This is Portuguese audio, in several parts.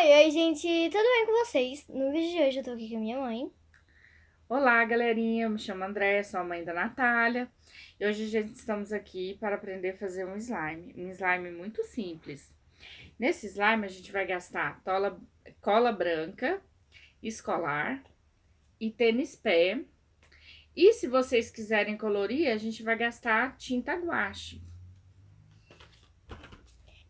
Oi, gente, tudo bem com vocês? No vídeo de hoje eu tô aqui com a minha mãe. Olá, galerinha. Eu me chamo André, sou a mãe da Natália. E hoje a gente estamos aqui para aprender a fazer um slime muito simples. Nesse slime a gente vai gastar cola branca escolar e tênis pé. E se vocês quiserem colorir, a gente vai gastar tinta guache.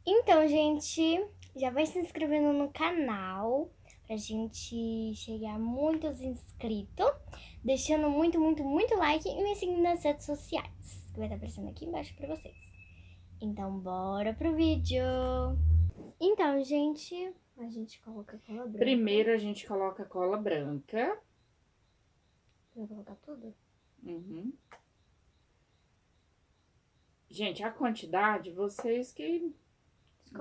Então, gente, já vai se inscrevendo no canal pra gente chegar a muitos inscritos, deixando muito like e me seguindo nas redes sociais, que vai estar aparecendo aqui embaixo pra vocês. Então, bora pro vídeo! Então, gente, a gente coloca cola branca. Primeiro a gente coloca cola branca. Vai colocar tudo? Uhum. Gente, a quantidade vocês que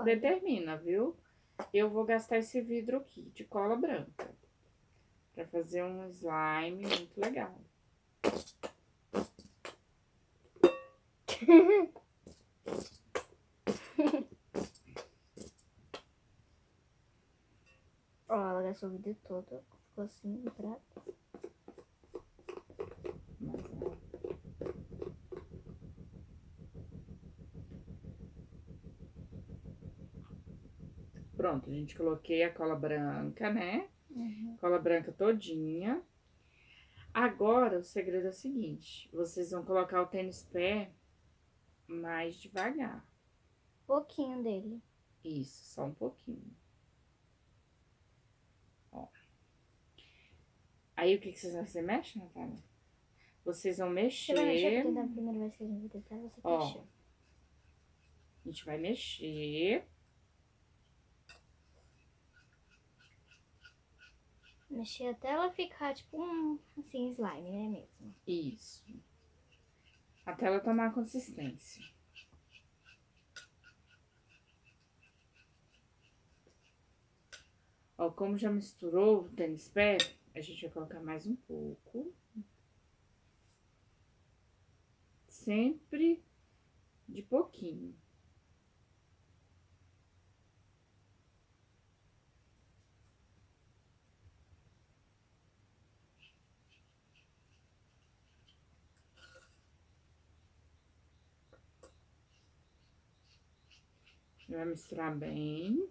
determina, viu? Eu vou gastar esse vidro aqui de cola branca para fazer um slime muito legal. Ó, ela gastou o vídeo todo, ficou assim, no prato. Pronto, a gente coloquei a cola branca, né? Uhum. Cola branca todinha. Agora, o segredo é o seguinte, vocês vão colocar o tênis pé mais devagar. Pouquinho dele. Isso, só um pouquinho. Ó. Aí, o que vocês vão fazer? Mexe, Natália? Vocês vão Você vai mexer mexer. porque da primeira vez que a gente vai tentar, você Ó, mexeu. a gente vai mexer. Mexer até ela ficar tipo assim, slime, né mesmo? Isso. Até ela tomar consistência. Ó, como já misturou o tênis pé, a gente vai colocar mais um pouco. Sempre de pouquinho. Vai misturar bem.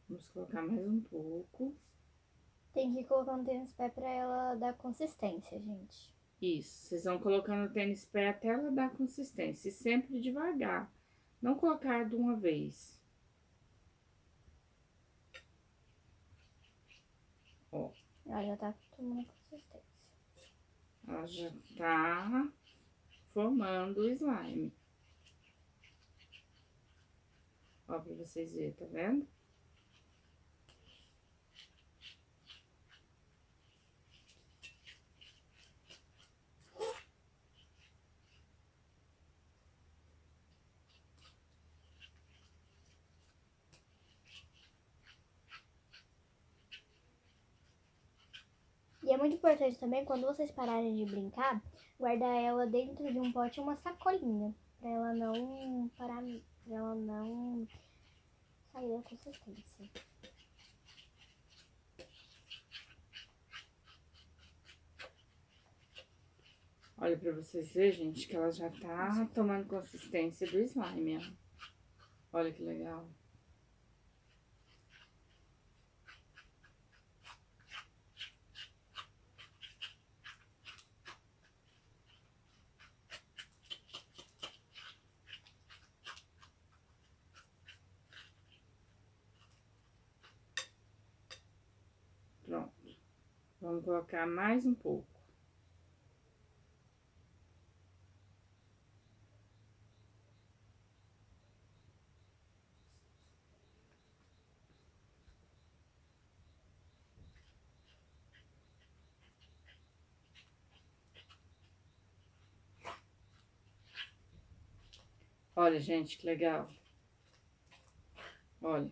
Vamos colocar mais um pouco. Tem que colocar um tênis pé pra ela dar consistência, gente. Isso, vocês vão colocando o tênis pé até ela dar consistência. E sempre devagar. Não colocar de uma vez. Ó. Ela já tá tomando consistência. Ela já tá formando o slime. Ó, pra vocês verem, tá vendo? E é muito importante também, quando vocês pararem de brincar, guardar ela dentro de um pote ou uma sacolinha. Pra ela não parar, pra ela não sair da consistência. Olha pra vocês verem, gente, que ela já tá tomando consistência do slime, ó. Olha que legal. Pronto. Vamos colocar mais um pouco. Olha, gente, que legal. Olha.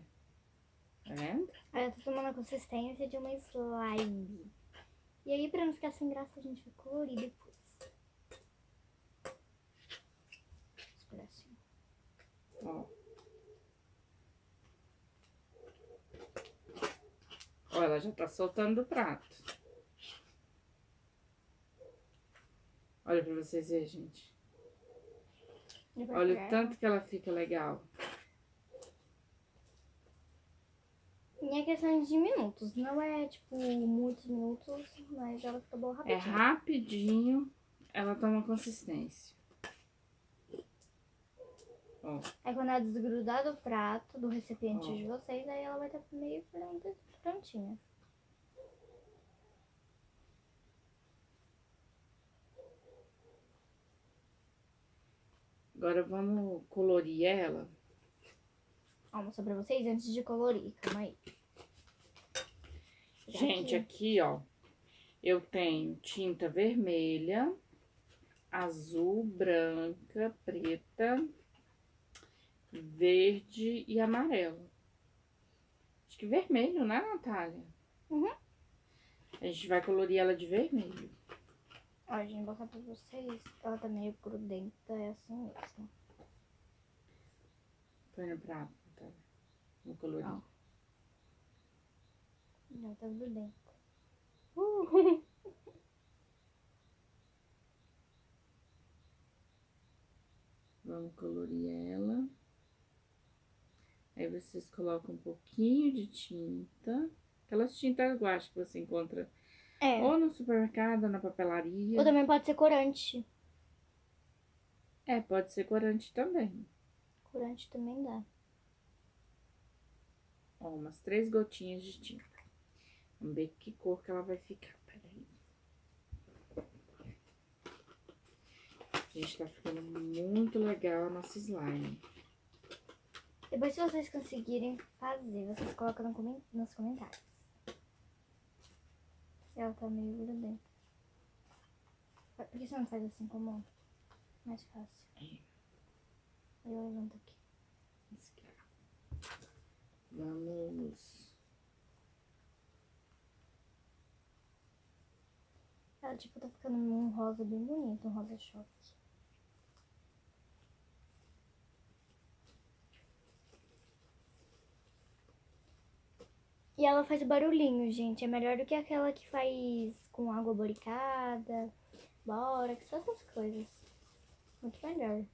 Tá vendo? Aí eu tô tomando a consistência de uma slime. E aí, pra não ficar sem graça, a gente vai colorir depois. Espera assim. Ó. Ó, ela já tá soltando do prato. Olha pra vocês verem, gente. Olha o tanto que ela fica legal. E é questão de minutos, não é tipo muitos minutos, mas ela fica boa É rapidinho. rapidinho, ela toma consistência. Ó. Aí quando ela desgrudar do prato, do recipiente Ó. de vocês, aí ela vai estar meio prontinha. Agora vamos colorir ela. Vou mostrar pra vocês antes de colorir, calma aí. Gente, aqui, ó, eu tenho tinta vermelha, azul, branca, preta, verde e amarelo. Acho que vermelho, né, Natália? Uhum. A gente vai colorir ela de vermelho. Ó, gente, vou mostrar pra vocês. Ela tá meio grudenta, é assim mesmo. Põe no prato, Natália. Vamos colorir. Ó. Já tá grudenta. Vamos colorir ela. Aí vocês colocam um pouquinho de tinta. Aquelas tintas guache que você encontra ou no supermercado, ou na papelaria. Ou também pode ser corante. É, pode ser corante também. Corante também dá. Ó, umas 3 gotinhas de tinta. Vamos ver que cor que ela vai ficar. Peraí. Gente, tá ficando muito legal a nossa slime. Depois, se vocês conseguirem fazer, vocês colocam nos comentários. Ela tá meio grudenta. Por que você não faz assim com a mão? Mais fácil. Aí eu levanto aqui. Vamos. Ela, tipo, tá ficando um rosa bem bonito, um rosa choque. E ela faz barulhinho, gente. É melhor do que aquela que faz com água boricada, bórax, essas coisas. Muito melhor.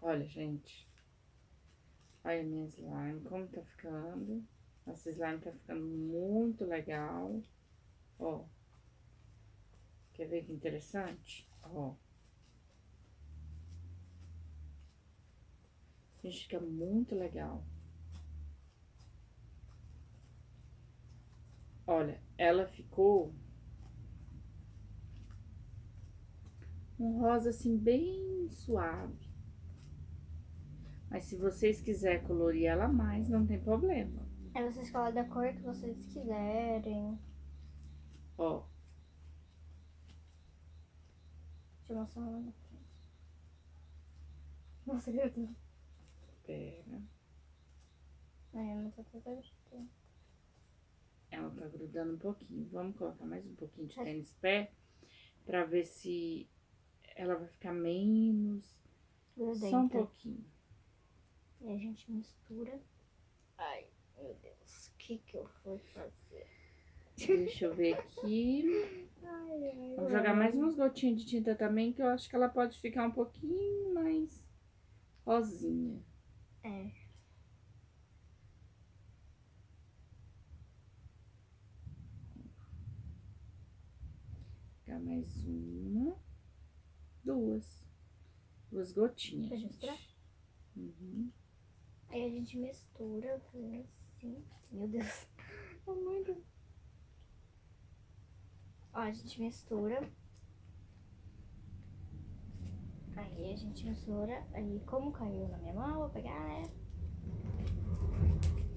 Olha, gente. Olha a minha slime, como tá ficando. Nossa slime tá ficando muito legal. Ó. Quer ver que interessante? Ó. Gente, fica muito legal. Olha, ela ficou um rosa assim bem suave. Mas se vocês quiserem colorir ela mais, não tem problema. Aí vocês colocam da cor que vocês quiserem. Ó. Deixa eu mostrar lá na frente. Nossa, grudou. Pera. Não tá toda grudando. Ela tá grudando um pouquinho. Vamos colocar mais um pouquinho de tênis pé pra ver se ela vai ficar menos. Grudenta. Só um pouquinho. E a gente mistura. Ai, meu Deus. O que eu fui fazer? Deixa eu ver aqui. Vamos jogar mais umas gotinhas de tinta também, que eu acho que ela pode ficar um pouquinho mais rosinha. É. Jogar mais uma. Duas gotinhas. Pra Gente. misturar? Uhum. Aí a gente mistura, fazendo assim. Meu Deus. É muito. Ó, a gente mistura. Aí Aí a gente mistura. Aí como caiu na minha mão, vou pegar, né?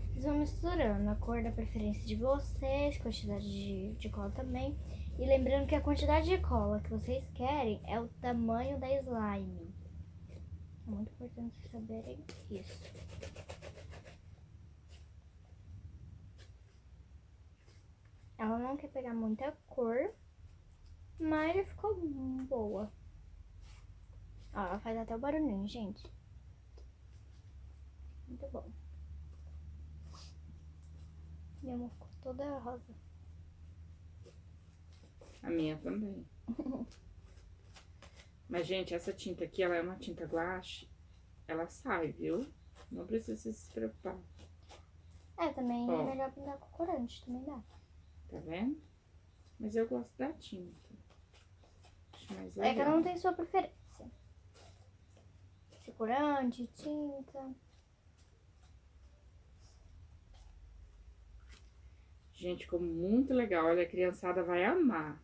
Vocês vão misturando a cor da preferência de vocês, quantidade de cola também. E lembrando que a quantidade de cola que vocês querem é o tamanho da slime. É muito importante vocês saberem isso. Ela não quer pegar muita cor, mas ele ficou boa. Ó, ela faz até o barulhinho, gente. Muito bom. Minha mão ficou toda rosa. A minha também. Mas, gente, essa tinta aqui, ela é uma tinta guache. Ela sai, viu? Não precisa se preocupar. É, também Ó. é melhor pintar com corante, também dá. Tá vendo? Mas eu gosto da tinta. Acho mais É, legal. cada um tem sua preferência. Se corante, tinta. Gente, ficou muito legal. Olha, a criançada vai amar.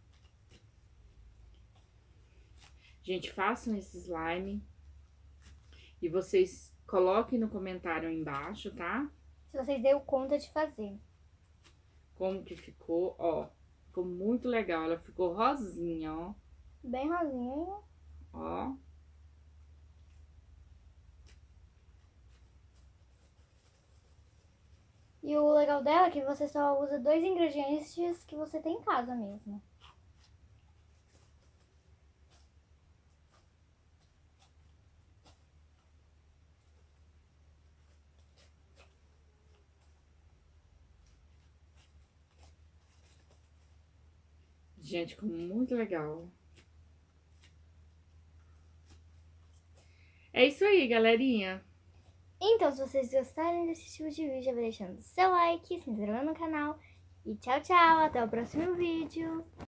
Gente, façam esse slime. E vocês coloquem no comentário aí embaixo, tá? Se vocês deu conta de fazer. Como que ficou, ó. Ficou muito legal. Ela ficou rosinha, ó. Bem rosinha. Ó. E o legal dela é que você só usa 2 ingredientes que você tem em casa mesmo. Gente, ficou muito legal. É isso aí, galerinha. Então, se vocês gostarem desse tipo de vídeo, já vai deixando seu like, se inscrevendo no canal. E tchau, tchau. Até o próximo vídeo.